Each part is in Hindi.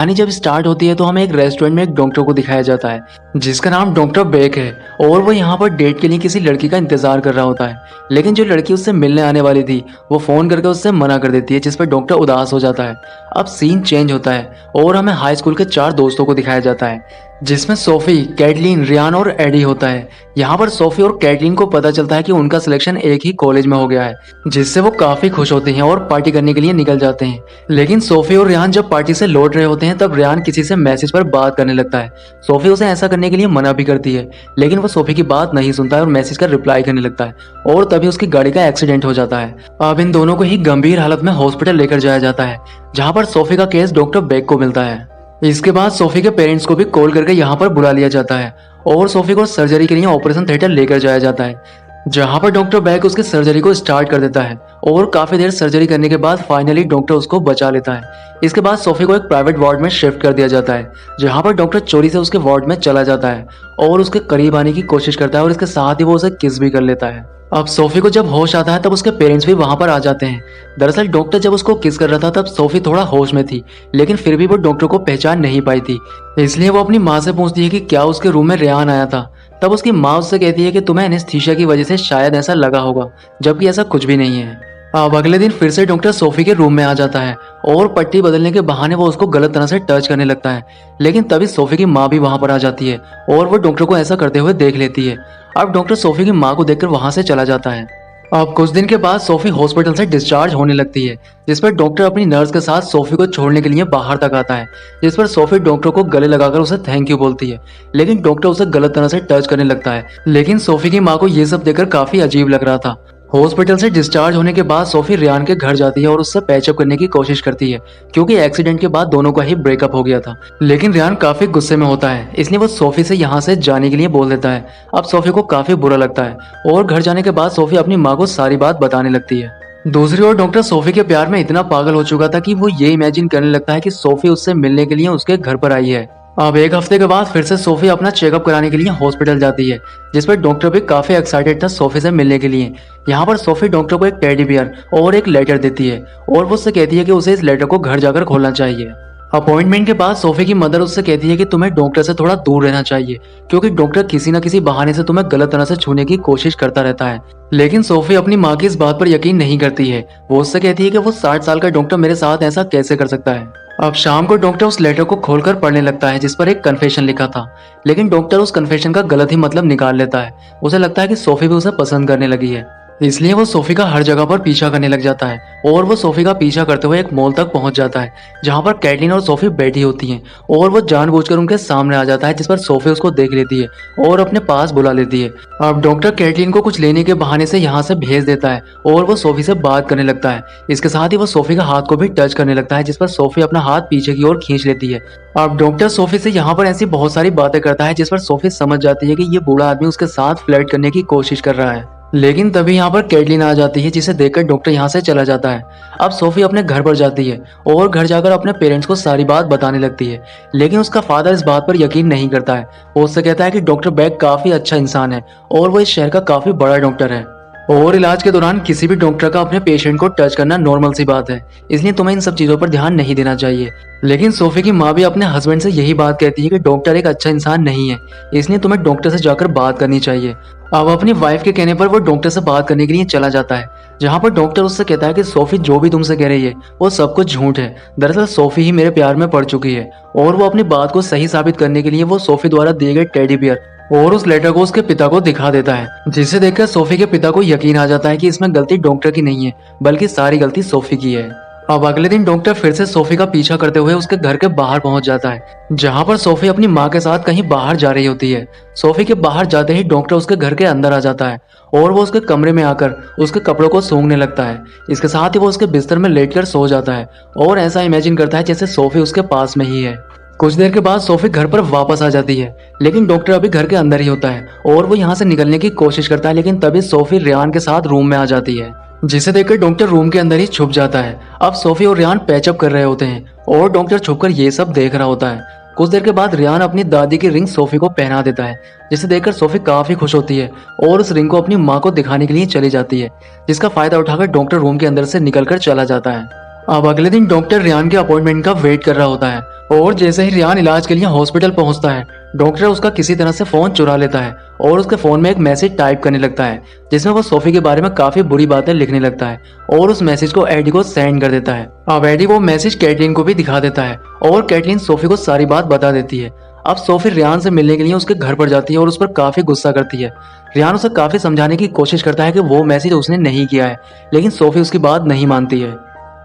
कहानी जब स्टार्ट होती है तो हमें एक रेस्टोरेंट में एक डॉक्टर को दिखाया जाता है जिसका नाम डॉक्टर बेक है। और वो यहाँ पर डेट के लिए किसी लड़की का इंतजार कर रहा होता है, लेकिन जो लड़की उससे मिलने आने वाली थी वो फोन करके उससे मना कर देती है, जिस पर डॉक्टर उदास हो जाता है। अब सीन चेंज होता है और हमें हाई स्कूल के 4 दोस्तों को दिखाया जाता है जिसमें सोफी, कैटलीन, रियान और एडी होता है। यहाँ पर सोफी और कैटलीन को पता चलता है कि उनका सिलेक्शन एक ही कॉलेज में हो गया है, जिससे वो काफी खुश होते हैं और पार्टी करने के लिए निकल जाते हैं। लेकिन सोफी और रियान जब पार्टी से लौट रहे होते हैं तब रियान किसी से मैसेज पर बात करने लगता है। सोफी उसे ऐसा करने के लिए मना भी करती है, लेकिन वो सोफी की बात नहीं सुनता है और मैसेज का रिप्लाई करने लगता है और तभी उसकी गाड़ी का एक्सीडेंट हो जाता है। अब इन दोनों को ही गंभीर हालत में हॉस्पिटल लेकर जाया जाता है, जहाँ पर सोफी का केस डॉक्टर बेक को मिलता है। इसके बाद सोफी के पेरेंट्स को भी कॉल करके यहाँ पर बुला लिया जाता है और सोफी को सर्जरी के लिए ऑपरेशन थिएटर लेकर जाया जाता है, जहाँ पर डॉक्टर बैक उसकी सर्जरी को स्टार्ट कर देता है। और काफी देर सर्जरी करने के बाद फाइनली डॉक्टर उसको बचा लेता है। इसके बाद सोफी को एक प्राइवेट वार्ड में शिफ्ट कर दिया जाता है, जहाँ पर डॉक्टर चोरी से उसके वार्ड में चला जाता है और उसके करीब आने की कोशिश करता है और इसके साथ ही वो उसे किस भी कर लेता है। अब सोफी को जब होश आता है तब उसके पेरेंट्स भी वहां पर आ जाते हैं। दरअसल डॉक्टर जब उसको किस कर रहा था तब सोफी थोड़ा होश में थी, लेकिन फिर भी वो डॉक्टर को पहचान नहीं पाई थी। इसलिए वो अपनी माँ से पूछती है कि क्या उसके रूम में रेहान आया था। तब उसकी माँ उससे कहती है कि तुम्हें एनेस्थीसिया की वजह से शायद ऐसा लगा होगा, जबकि ऐसा कुछ भी नहीं है। अब अगले दिन फिर से डॉक्टर सोफी के रूम में आ जाता है और पट्टी बदलने के बहाने वो उसको गलत तरह से टच करने लगता है, लेकिन तभी सोफी की माँ भी वहां पर आ जाती है और वो डॉक्टर को ऐसा करते हुए देख लेती है। अब डॉक्टर सोफी की माँ को देखकर वहां से चला जाता है। अब कुछ दिन के बाद सोफी हॉस्पिटल से डिस्चार्ज होने लगती है, जिस पर डॉक्टर अपनी नर्स के साथ सोफी को छोड़ने के लिए बाहर तक आता है, जिस पर सोफी डॉक्टर को गले लगाकर उसे थैंक यू बोलती है, लेकिन डॉक्टर उसे गलत तरह से टच करने लगता है। लेकिन सोफी की माँ को ये सब देखकर काफी अजीब लग रहा था। हॉस्पिटल से डिस्चार्ज होने के बाद सोफी रियान के घर जाती है और उससे पैचअप करने की कोशिश करती है, क्योंकि एक्सीडेंट के बाद दोनों का ही ब्रेकअप हो गया था। लेकिन रियान काफी गुस्से में होता है, इसलिए वो सोफी से यहाँ से जाने के लिए बोल देता है। अब सोफी को काफी बुरा लगता है और घर जाने के बाद सोफी अपनी माँ को सारी बात बताने लगती है। दूसरी ओर डॉक्टर सोफी के प्यार में इतना पागल हो चुका था कि वो ये इमेजिन करने लगता है कि सोफी उससे मिलने के लिए उसके घर पर आई है। अब एक हफ्ते के बाद फिर से सोफी अपना चेकअप कराने के लिए हॉस्पिटल जाती है, जिस पर डॉक्टर भी काफी एक्साइटेड था सोफी से मिलने के लिए। यहाँ पर सोफी डॉक्टर को एक टेडी बियर और एक लेटर देती है और वो उससे कहती है कि उसे इस लेटर को घर जाकर खोलना चाहिए। अपॉइंटमेंट के बाद सोफी की मदर उससे कहती है कि तुम्हें डॉक्टर से थोड़ा दूर रहना चाहिए, क्योंकि डॉक्टर किसी न किसी बहाने से तुम्हें गलत तरह से छूने की कोशिश करता रहता है। लेकिन सोफी अपनी माँ की इस बात पर यकीन नहीं करती है। वो उससे कहती है कि वो 60 साल का डॉक्टर मेरे साथ ऐसा कैसे कर सकता है। अब शाम को डॉक्टर उस लेटर को खोलकर पढ़ने लगता है, जिस पर एक कन्फेशन लिखा था, लेकिन डॉक्टर उस कन्फेशन का गलत ही मतलब निकाल लेता है। उसे लगता है कि सोफी भी उसे पसंद करने लगी है, इसलिए वो सोफी का हर जगह पर पीछा करने लग जाता है और वो सोफी का पीछा करते हुए एक मॉल तक पहुंच जाता है, जहां पर कैटलीन और सोफी बैठी होती हैं और वो जानबूझकर उनके सामने आ जाता है, जिस पर सोफी उसको देख लेती है और अपने पास बुला लेती है। अब डॉक्टर कैटलीन को कुछ लेने के बहाने से यहाँ से भेज देता है और वो सोफी से बात करने लगता है। इसके साथ ही वो सोफी का हाथ को भी टच करने लगता है, जिस पर सोफी अपना हाथ पीछे की ओर खींच लेती है। अब डॉक्टर सोफी से यहाँ पर ऐसी बहुत सारी बातें करता है, जिस पर सोफी समझ जाती है कि ये बूढ़ा आदमी उसके साथ फ्लर्ट करने की कोशिश कर रहा है। लेकिन तभी यहाँ पर कैटलीन आ जाती है, जिसे देखकर डॉक्टर यहाँ से चला जाता है। अब सोफी अपने घर पर जाती है और घर जाकर अपने पेरेंट्स को सारी बात बताने लगती है, लेकिन उसका फादर इस बात पर यकीन नहीं करता है। वो उससे कहता है कि डॉक्टर बैग काफी अच्छा इंसान है और वो इस शहर का काफी बड़ा डॉक्टर है और इलाज के दौरान किसी भी डॉक्टर का अपने पेशेंट को टच करना नॉर्मल सी बात है, इसलिए तुम्हें इन सब चीजों पर ध्यान नहीं देना चाहिए। लेकिन सोफी की माँ भी अपने हस्बैंड से यही बात कहती है कि डॉक्टर एक अच्छा इंसान नहीं है, इसलिए तुम्हें डॉक्टर से जाकर बात करनी चाहिए। अब अपनी वाइफ के कहने पर वो डॉक्टर से बात करने के लिए चला जाता है, जहाँ पर डॉक्टर उससे कहता है कि सोफी जो भी तुमसे कह रही है वो सब कुछ झूठ है। दरअसल सोफी ही मेरे प्यार में पड़ चुकी है और वो अपनी बात को सही साबित करने के लिए वो सोफी द्वारा दिए गए टेडी बियर और उस लेटर को उसके पिता को दिखा देता है, जिसे देखकर सोफी के पिता को यकीन आ जाता है कि इसमें गलती डॉक्टर की नहीं है, बल्कि सारी गलती सोफी की है। अब अगले दिन डॉक्टर फिर से सोफी का पीछा करते हुए उसके घर के बाहर पहुंच जाता है, जहां पर सोफी अपनी माँ के साथ कहीं बाहर जा रही होती है। सोफी के बाहर जाते ही डॉक्टर उसके घर के अंदर आ जाता है और वो उसके कमरे में आकर उसके कपड़ों को सूंघने लगता है। इसके साथ ही वो उसके बिस्तर में लेटकर सो जाता है और ऐसा इमेजिन करता है जैसे सोफी उसके पास में ही है। कुछ देर के बाद सोफी घर पर वापस आ जाती है, लेकिन डॉक्टर अभी घर के अंदर ही होता है और वो यहाँ से निकलने की कोशिश करता है, लेकिन तभी सोफी रियान के साथ रूम में आ जाती है, जिसे देखकर डॉक्टर रूम के अंदर ही छुप जाता है। अब सोफी और रियान पैचअप कर रहे होते हैं और डॉक्टर छुपकर ये सब देख रहा होता है। कुछ देर के बाद रियान अपनी दादी की रिंग सोफी को पहना देता है, जिसे देखकर सोफी काफी खुश होती है और उस रिंग को अपनी माँ को दिखाने के लिए चली जाती है, जिसका फायदा उठाकर डॉक्टर रूम के अंदर से निकलकर चला जाता है। अब अगले दिन डॉक्टर रियान के अपॉइंटमेंट का वेट कर रहा होता है और जैसे ही रियान इलाज के लिए हॉस्पिटल पहुंचता है, डॉक्टर उसका किसी तरह से फोन चुरा लेता है और उसके फोन में एक मैसेज टाइप करने लगता है जिसमें वो सोफी के बारे में काफी बुरी बातें लिखने लगता है और उस मैसेज को एडी को सेंड कर देता है। अब एडी वो मैसेज कैटरीन को भी दिखा देता है और कैटरीन सोफी को सारी बात बता देती है। अब सोफी रियान से मिलने के लिए उसके घर पर जाती है और उस पर काफी गुस्सा करती है। रियान उसे काफी समझाने की कोशिश करता है कि वो मैसेज उसने नहीं किया है, लेकिन सोफी उसकी बात नहीं मानती है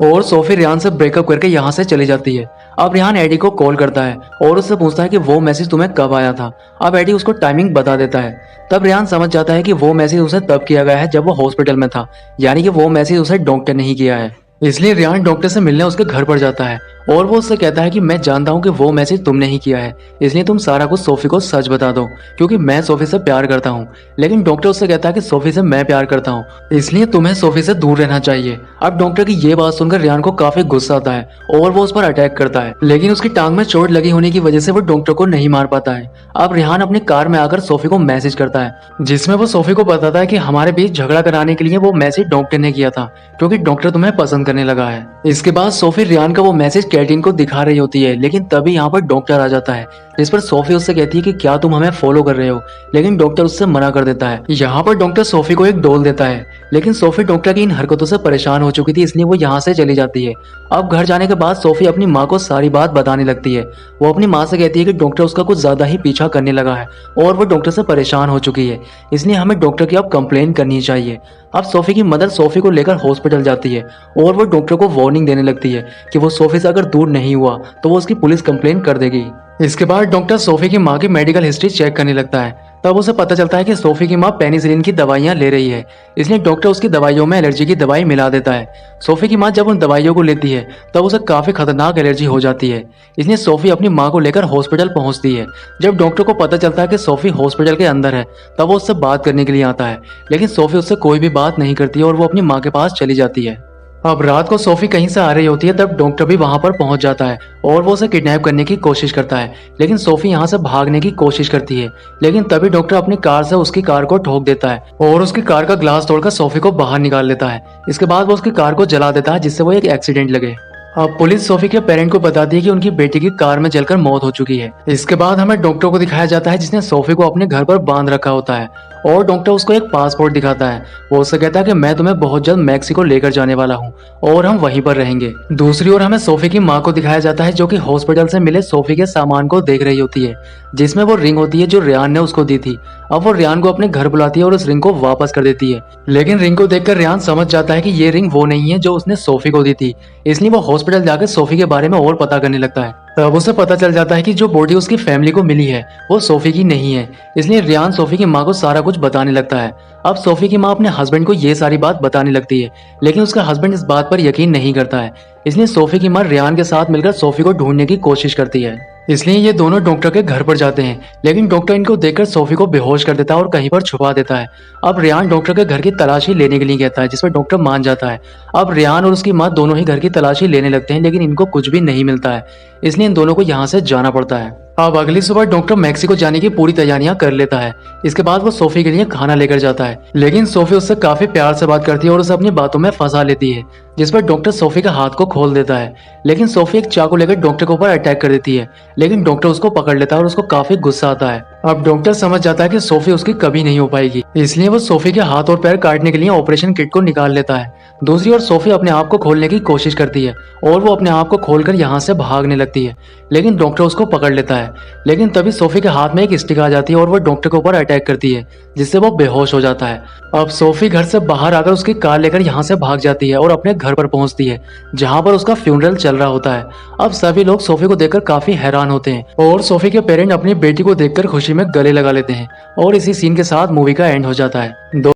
और सोफी रियान से ब्रेकअप करके यहाँ से चली जाती है। अब रियान एडी को कॉल करता है और उससे पूछता है कि वो मैसेज तुम्हें कब आया था। अब एडी उसको टाइमिंग बता देता है। तब रियान समझ जाता है कि वो मैसेज उसे तब किया गया है जब वो हॉस्पिटल में था, यानी कि वो मैसेज उसे डॉक्टर ने ही किया है। इसलिए रियान डॉक्टर से मिलने उसके घर पर जाता है और वो उससे कहता है कि मैं जानता हूँ कि वो मैसेज तुमने ही किया है, इसलिए तुम सारा कुछ सोफी को सच बता दो क्योंकि मैं सोफी से प्यार करता हूँ। लेकिन डॉक्टर उससे कहता है कि सोफी से मैं प्यार करता हूँ, इसलिए तुम्हें सोफी से दूर रहना चाहिए। अब डॉक्टर की ये बात सुनकर रियान को काफी गुस्सा आता है और वो उस पर अटैक करता है, लेकिन उसकी टांग में चोट लगी होने की वजह से वो डॉक्टर को नहीं मार पाता है। अब रियान अपनी कार में आकर सोफी को मैसेज करता है जिसमें वो सोफी को बताता है कि हमारे बीच झगड़ा कराने के लिए वो मैसेज डॉक्टर ने किया था क्योंकि डॉक्टर तुम्हें पसंद करने लगा है। इसके बाद सोफी रियान का वो मैसेज कैटरीन को दिखा रही होती है, लेकिन तभी यहाँ पर डॉक्टर आ जाता है जिस पर सोफी उससे कहती है कि क्या तुम हमें फॉलो कर रहे हो, लेकिन डॉक्टर उससे मना कर देता है। यहाँ पर डॉक्टर सोफी को एक डोल देता है, लेकिन सोफी डॉक्टर की इन हरकतों से परेशान हो चुकी थी, इसलिए वो यहाँ से चली जाती है। अब घर जाने के बाद सोफी अपनी माँ को सारी बात बताने लगती है। वो अपनी माँ से कहती है कि डॉक्टर उसका कुछ ज्यादा ही पीछा करने लगा है और वो डॉक्टर से परेशान हो चुकी है, इसलिए हमें डॉक्टर की अब कंप्लेन करनी चाहिए। अब सोफी की मदर सोफी को लेकर हॉस्पिटल जाती है और वो डॉक्टर को वार्निंग देने लगती है कि वो सोफी से अगर दूर नहीं हुआ तो वो उसकी पुलिस कंप्लेन कर देगी। इसके बाद डॉक्टर सोफी की माँ की मेडिकल हिस्ट्री चेक करने लगता है। तब उसे पता चलता है कि सोफी की माँ पेनिसिलिन की दवाइयाँ ले रही है, इसलिए डॉक्टर उसकी दवाइयों में एलर्जी की दवाई मिला देता है। सोफी की माँ जब उन दवाइयों को लेती है तब उसे काफी खतरनाक एलर्जी हो जाती है, इसलिए सोफी अपनी माँ को लेकर हॉस्पिटल पहुंचती है। जब डॉक्टर को पता चलता है कि सोफी हॉस्पिटल के अंदर है तब वो उससे बात करने के लिए आता है, लेकिन सोफी उससे कोई भी बात नहीं करती है और वो अपनी माँ के पास चली जाती है। अब रात को सोफी कहीं से आ रही होती है, तब डॉक्टर भी वहां पर पहुंच जाता है और वो उसे किडनैप करने की कोशिश करता है, लेकिन सोफी यहाँ से भागने की कोशिश करती है। लेकिन तभी डॉक्टर अपनी कार से उसकी कार को ठोक देता है और उसकी कार का ग्लास तोड़कर सोफी को बाहर निकाल लेता है। इसके बाद वो उसकी कार को जला देता है जिससे वो एक एक्सीडेंट लगे। अब पुलिस सोफी के पेरेंट को बताती है कि उनकी बेटी की कार में जलकर मौत हो चुकी है। इसके बाद हमें डॉक्टर को दिखाया जाता है जिसने सोफी को अपने घर पर बांध रखा होता है और डॉक्टर उसको एक पासपोर्ट दिखाता है। वो उससे कहता है कि मैं तुम्हें बहुत जल्द मैक्सिको लेकर जाने वाला हूँ और हम वहीं पर रहेंगे। दूसरी ओर हमें सोफी की माँ को दिखाया जाता है जो कि हॉस्पिटल से मिले सोफी के सामान को देख रही होती है, जिसमें वो रिंग होती है जो रियान ने उसको दी थी। अब वो रियान को अपने घर बुलाती है और उस रिंग को वापस कर देती है, लेकिन रिंग को देखकर रियान समझ जाता है कि ये रिंग वो नहीं है जो उसने सोफी को दी थी, इसलिए वो हॉस्पिटल जाकर सोफी के बारे में और पता करने लगता है। तब उसे पता चल जाता है कि जो बॉडी उसकी फैमिली को मिली है वो सोफी की नहीं है, इसलिए रियान सोफी की माँ को सारा कुछ बताने लगता है। अब सोफी की माँ अपने हस्बैंड को ये सारी बात बताने लगती है, लेकिन उसका हस्बैंड इस बात पर यकीन नहीं करता है, इसलिए सोफी की माँ रियान के साथ मिलकर सोफी को ढूंढने की कोशिश करती है। इसलिए ये दोनों डॉक्टर के घर पर जाते हैं, लेकिन डॉक्टर इनको देखकर सोफी को बेहोश कर देता है और कहीं पर छुपा देता है। अब रियान डॉक्टर के घर की तलाशी लेने के लिए कहता है, जिसपर डॉक्टर मान जाता है। अब रियान और उसकी माँ दोनों ही घर की तलाशी लेने लगते हैं, लेकिन इनको कुछ भी नहीं मिलता है, इसलिए इन दोनों को यहाँ से जाना पड़ता है। अब अगली सुबह डॉक्टर मैक्सिको जाने की पूरी तैयारियां कर लेता है। इसके बाद वो सोफी के लिए खाना लेकर जाता है, लेकिन सोफी उससे काफी प्यार से बात करती है और उसे अपनी बातों में फंसा लेती है, जिस पर डॉक्टर सोफी के हाथ को खोल देता है। लेकिन सोफी एक चाकू लेकर डॉक्टर के ऊपर अटैक कर देती है, लेकिन डॉक्टर उसको पकड़ लेता है और उसको काफी गुस्सा आता है। अब डॉक्टर समझ जाता है कि सोफी उसकी कभी नहीं हो पाएगी, इसलिए वो सोफी के हाथ और पैर काटने के लिए ऑपरेशन किट को निकाल लेता है। दूसरी ओर सोफी अपने आप को खोलने की कोशिश करती है और वो अपने आप को खोलकर यहाँ से भागने लगती है, लेकिन डॉक्टर उसको पकड़ लेता है। लेकिन तभी सोफी के हाथ में एक स्टिक आ जाती है और वो डॉक्टर के ऊपर अटैक करती है, जिससे वो बेहोश हो जाता है। अब सोफी घर से बाहर आकर उसकी कार लेकर यहाँ से भाग जाती है और अपने घर पर पहुंचती है, जहाँ पर उसका फ्यूनरल चल रहा होता है। अब सभी लोग सोफी को देखकर काफी हैरान होते हैं और सोफी के पेरेंट अपनी बेटी को देखकर खुशी में गले लगा लेते हैं और इसी सीन के साथ मूवी का एंड हो जाता है।